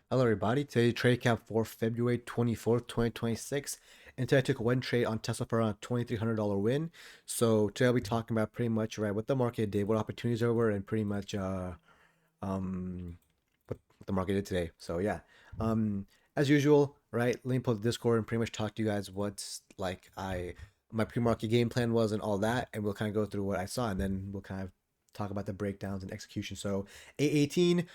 Hello everybody, today trade cap for February 24th, 2026. And today I took one trade on Tesla for around a $2,300 win. So today I'll be talking about pretty much right what the market did, what opportunities there were, and pretty much um what the market did today. So yeah. Um as usual, right, let me put the Discord and pretty much talk to you guys what's like I my pre-market game plan was and all that, and we'll kind of go through what I saw and then we'll kind of talk about the breakdowns and execution. So 818,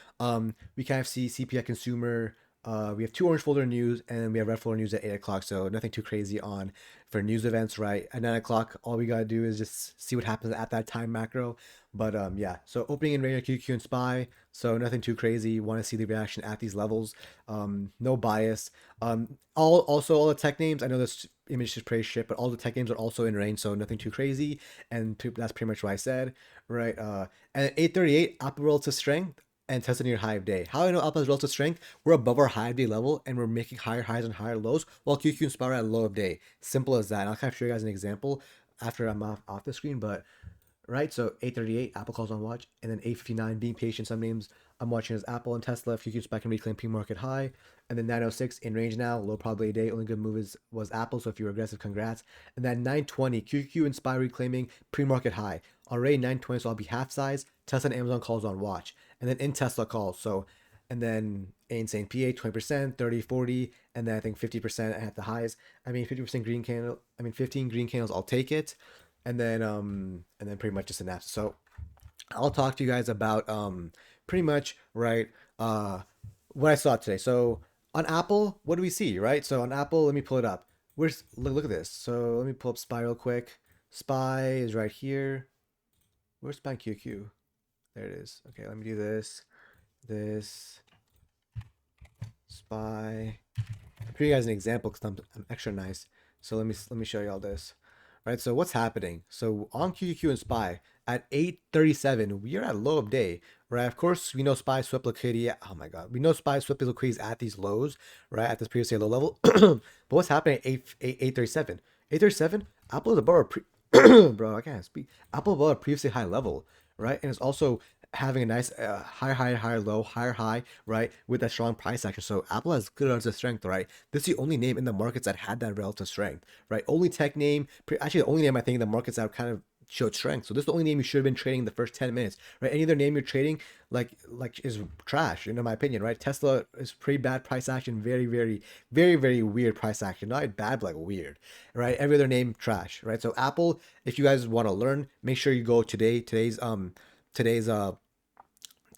we kind of see CPI consumer. We have two orange folder news and we have red folder news at 8 o'clock. So nothing too crazy on for news events, right? At 9 o'clock, all we gotta do is just see what happens at that time macro. But yeah, so opening in radar QQ and SPY. So nothing too crazy. Want to see the reaction at these levels. No bias. All the tech names. I know this image is pretty shit, but all the tech names are also in range, so nothing too crazy. And that's pretty much what I said, right? And at 838, Apple relative strength and testing your high of day. How do I know Apple's relative strength? We're above our high of day level and we're making higher highs and higher lows while QQ and SPY are at low of day. Simple as that. And I'll kind of show you guys an example after I'm off the screen, but right? So 838, Apple calls on watch, and then 859, being patient. Some names I'm watching as Apple and Tesla. QQ spec and reclaim pre-market high, and then 906 in range now, low probability day. Only good move was Apple. So if you were aggressive, congrats. And then 920, QQ and SPY reclaiming pre-market high. Already 920, so I'll be half size. Tesla and Amazon calls on watch, and then in Tesla calls. So and then insane PA 20%, 30, 40, and then I think 50% at the highs. I mean 50% green candle. I mean 15 green candles. I'll take it, and then pretty much just an app. So I'll talk to you guys about pretty much right what I saw today. So on Apple, what do we see, right? So on Apple, let me pull it up. Where's look at this. So let me pull up Spy real quick. Spy is right here. Where's Spy QQ? There it is. Okay, let me do this. This Spy. I'll give you guys an example because I'm extra nice. So let me show you all this. Right. So what's happening? So on QQQ and SPY at 8:37, we are at low of day. Right. Of course, we know SPY swept liquidity. Oh my God. We know SPY swept liquidity at these lows, right? At this previously low level. But what's happening at 8:37? 8:37. Apple is above our bro. I can't speak. Apple above a previously high level, right? And it's also having a nice higher high, higher low, higher high, right, with that strong price action. So Apple has good relative strength, right? This is the only name in the markets that had that relative strength, right? Only tech name, actually the only name I think in the markets that kind of showed strength. So this is the only name you should have been trading the first 10 minutes, right? Any other name you're trading, like is trash, in my opinion, right? Tesla is pretty bad price action, very, very, very, very weird price action. Not bad, but like weird, right? Every other name trash, right? So Apple, if you guys want to learn, make sure you go today's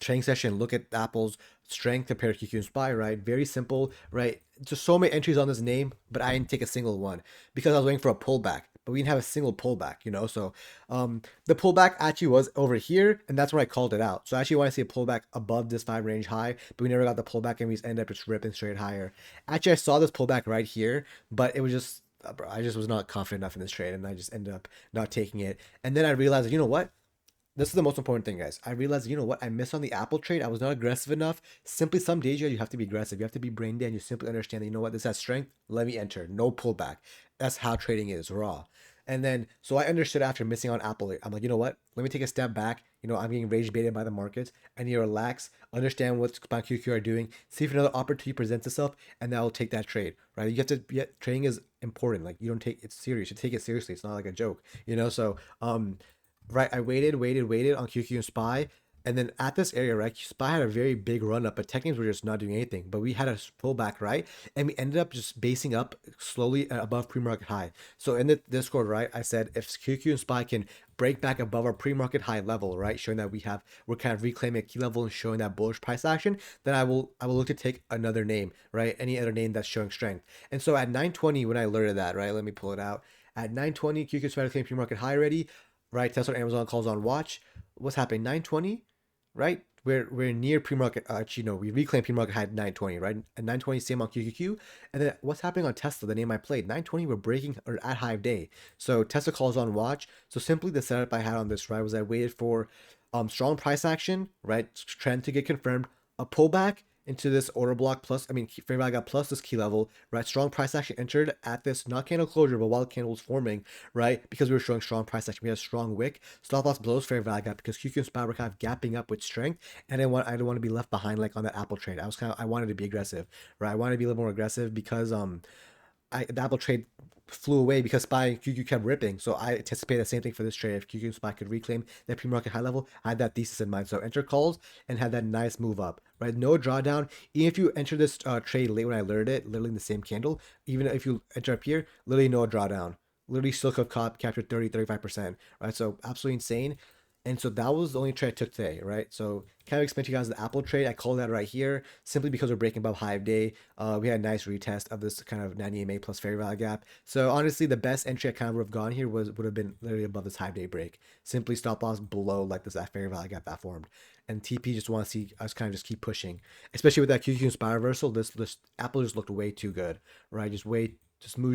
training session, look at Apple's strength compared to QQ and SPY, right? Very simple, right? Just so many entries on this name, but I didn't take a single one because I was waiting for a pullback. But we didn't have a single pullback. So the pullback actually was over here, and that's where I called it out. So I actually want to see a pullback above this 5 range high, but we never got the pullback, and we ended up just ripping straight higher. Actually, I saw this pullback right here, but it was just bro, I just was not confident enough in this trade, and I just ended up not taking it. And then I realized, you know what? This is the most important thing, guys. I realized, you know what? I missed on the Apple trade. I was not aggressive enough. Simply, some days you have to be aggressive. You have to be brain dead. And you simply understand that, you know what? This has strength. Let me enter. No pullback. That's how trading is, raw. And then, so I understood after missing on Apple. I'm like, you know what? Let me take a step back. I'm getting rage baited by the markets. I need to relax, understand what QQ are doing, see if another opportunity presents itself, and then I'll take that trade, right? You have to, yeah, trading is important. Like, you don't take it serious. You take it seriously. It's not like a joke. So, right, I waited on QQ and SPY. And then at this area, right, SPY had a very big run up, but tech names were just not doing anything. But we had a pullback, right? And we ended up just basing up slowly above pre-market high. So in the Discord, right, I said if QQ and SPY can break back above our pre-market high level, right, showing that we're kind of reclaiming a key level and showing that bullish price action, then I will look to take another name, right? Any other name that's showing strength. And so at 920, when I alerted that, right, let me pull it out. At 920, QQ SPY reclaiming pre-market high already, right? Tesla or Amazon calls on watch. What's happening? 920, right? We're near pre-market. Actually, no, we reclaim pre-market high at 920, right? At 920, same on QQQ. And then what's happening on Tesla? The name I played, 920, we're breaking or at high of day. So Tesla calls on watch. So simply the setup I had on this, right, was I waited for strong price action, right? Trend to get confirmed, a pullback, into this order block plus, I mean, fair value gap plus this key level, right? Strong price action entered at this, not candle closure, but while the candle was forming, right? Because we were showing strong price action, we had a strong wick. Stop loss below fair value gap because QQ and SPY were kind of gapping up with strength, and I didn't want to be left behind like on that Apple trade. I wanted to be aggressive, right? I wanted to be a little more aggressive because the Apple trade flew away because SPY and QQ kept ripping. So I anticipate the same thing for this trade. If QQ and SPY could reclaim that pre-market high level, I had that thesis in mind. So enter calls and had that nice move up, right? No drawdown. Even if you enter this trade late when I learned it, literally in the same candle, even if you enter up here, literally no drawdown. Literally still could have captured 30, 35%, right? So absolutely insane. And so that was the only trade I took today, right? So kind of explain to you guys the Apple trade. I call that right here simply because we're breaking above high of day. We had a nice retest of this kind of 90 MA plus fair value gap. So honestly, the best entry I kind of would have gone here would have been literally above this high day break. Simply stop loss below like this that fair value gap that formed. And TP just want to see us kind of just keep pushing, especially with that QQ Spy reversal. This Apple just looked way too good, right? Just move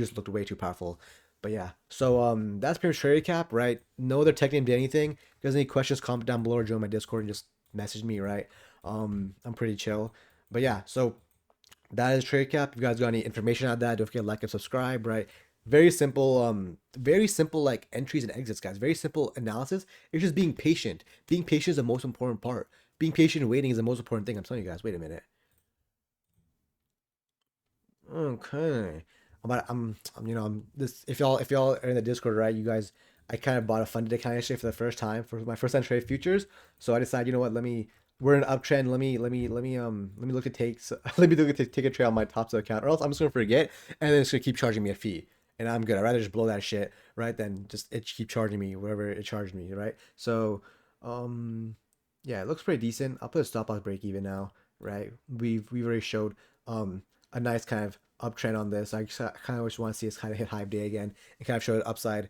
just looked way too powerful. But yeah, so that's pretty much trade recap, right? No other tech name did anything. If you guys have any questions, comment down below or join my Discord and just message me, right? I'm pretty chill. But yeah, so that is trade recap. If you guys got any information on that, don't forget to like and subscribe, right? Very simple like entries and exits, guys. Very simple analysis. It's just being patient. Being patient is the most important part. Being patient and waiting is the most important thing. I'm telling you guys. Wait a minute. Okay. I'm this. If y'all are in the Discord, right? You guys, I kind of bought a funded account yesterday for the first time for my first time trade futures. So I decided, you know what? We're in an uptrend. Let me look to take. So, let me look to take a trade on my top account, or else I'm just gonna forget, and then it's gonna keep charging me a fee, and I'm good. I'd rather just blow that shit, right? Than just it keep charging me whatever it charged me, right? So, um, yeah, it looks pretty decent. I'll put a stop loss break even now, right? We've already showed a nice kind of uptrend on this. Kind of just want to see us kind of hit high day again and kind of show the upside.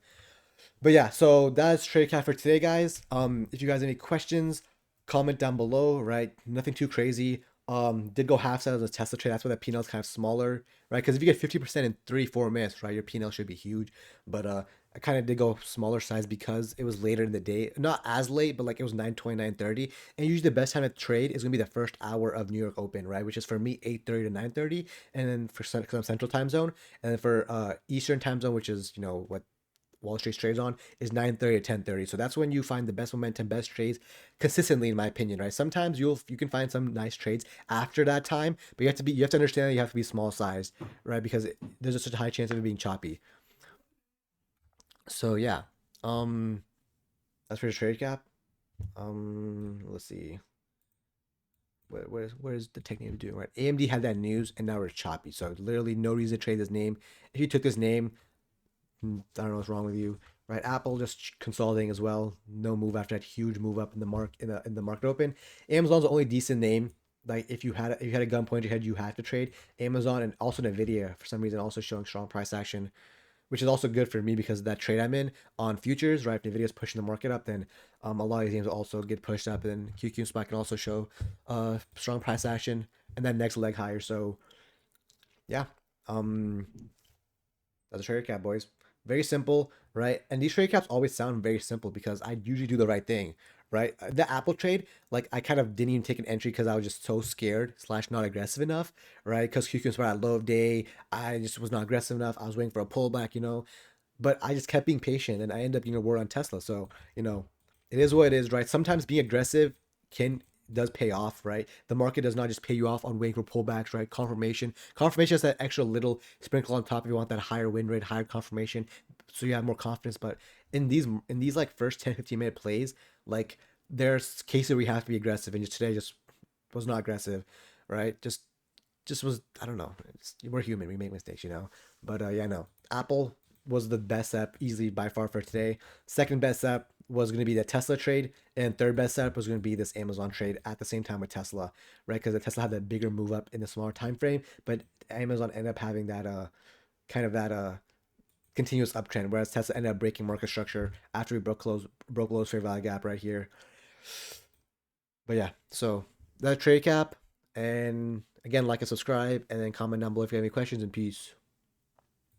But yeah, so that's trade cap for today, guys. If you guys have any questions, comment down below. Right, nothing too crazy. Did go half size of the Tesla trade. That's why that P&L is kind of smaller, right? Because if you get 50% in 3-4 minutes, right, your P&L should be huge. But I kind of did go smaller size because it was later in the day. Not as late, but like it was 9:20, 9:30. And usually the best time to trade is gonna be the first hour of New York Open, right? Which is for me 8:30 to 9:30, and then for some Central Time Zone, and then for Eastern Time Zone, which is what Wall Street trades on is 9:30 to 10:30. So that's when you find the best momentum, best trades consistently, in my opinion, right? Sometimes you can find some nice trades after that time, but you have to understand that you have to be small sized, right? Because there's just such a high chance of it being choppy. So yeah, um, that's for the trade cap. Let's see. What is the tech name doing, right? AMD had that news and now it's choppy. So literally no reason to trade this name. If you took this name, I don't know what's wrong with you, right? Apple just consolidating as well. No move after that huge move up in the market open. Amazon's the only decent name. Like if you had a gun pointed to your head, you have to trade Amazon, and also Nvidia for some reason also showing strong price action, which is also good for me because of that trade I'm in on futures, right? If Nvidia's pushing the market up, then a lot of these games also get pushed up, and then QQ Spot can also show strong price action and then next leg higher. So yeah, um, that's a trade cap, boys. Very simple, right? And these trade caps always sound very simple because I usually do the right thing, right? The Apple trade, like I kind of didn't even take an entry because I was just so scared slash not aggressive enough, right? Because QQ Spot at low of day, I just was not aggressive enough. I was waiting for a pullback. But I just kept being patient and I ended up, word on Tesla. So, it is what it is, right? Sometimes being aggressive can does pay off, right? The market does not just pay you off on waiting for pullbacks, right? Confirmation is that extra little sprinkle on top if you want that higher win rate, higher confirmation, so you have more confidence. But in these like first 10-15 minute plays, like there's cases where you have to be aggressive, and just today just was not aggressive, right? Just was, I don't know. We're human, we make mistakes. But yeah, no. Apple was the best app easily by far for today. Second best app was going to be the Tesla trade, and third best setup was going to be this Amazon trade at the same time with Tesla, right? Because the Tesla had that bigger move up in the smaller time frame, but Amazon ended up having that kind of that continuous uptrend, whereas Tesla ended up breaking market structure after we broke below fair value gap right here. But yeah, so that trade cap, and again, like and subscribe, and then comment down below if you have any questions, and peace.